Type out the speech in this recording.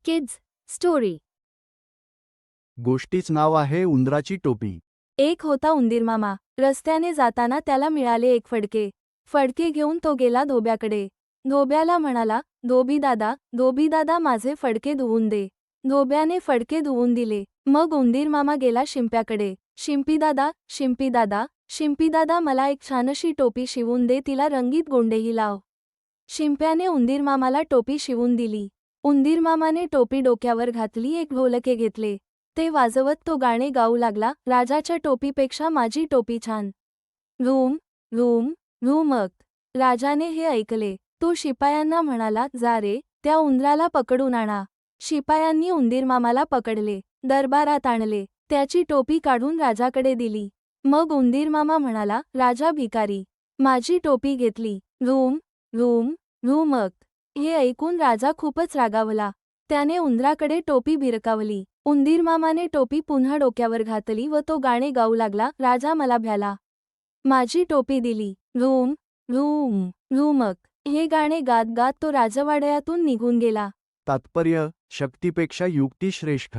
Kids story. गोष्टीच नाव आहे उंदराची टोपी. एक होता उंदीर मामा. रस्त्याने जाताना त्याला मिळाले एक फडके. फडके घेऊन तो गेला धोब्याकडे. धोब्याला म्हणाला, धोबी दादा माझे फडके धुवून दे. धोब्याने फडके धुवून दिले. मग उंदीर मामा गेला शिंप्याकडे. शिंपी दादा मला एक छानशी टोपी शिवून दे, तिला रंगीत गोंडेही लाव. शिंप्याने उंदीर मामाला टोपी शिवून दिली. उंदीर मामाने टोपी डोक्यावर घातली, एक ढोलके घेतले. ते वाजवत तो गाणे गाऊ लागला, राजाच्या टोपीपेक्षा माझी टोपी छान. रूम रूम रूमक. राजाने हे ऐकले. तो शिपायांना म्हणाला, जा रे, त्या उंदराला पकडून आणा. शिपायांनी उंदीर मामाला पकडले, दरबारात आणले. त्याची टोपी काढून राजाकडे दिली. मग उंदीर मामा म्हणाला, राजा भिकारी, माझी टोपी घेतली. रूम रूमक. हे ऐकून राजा खूपच रागावला. त्याने उंदराकडे टोपी भिरकावली. उंदीर मामाने टोपी पुन्हा डोक्यावर घातली व तो गाणे गाऊ लागला, राजा मला भ्याला, माझी टोपी दिली. रूमक. हे गाणे गात गात तो राजवाड्यातून निघून गेला. तात्पर्य: शक्तीपेक्षा युक्ती श्रेष्ठ.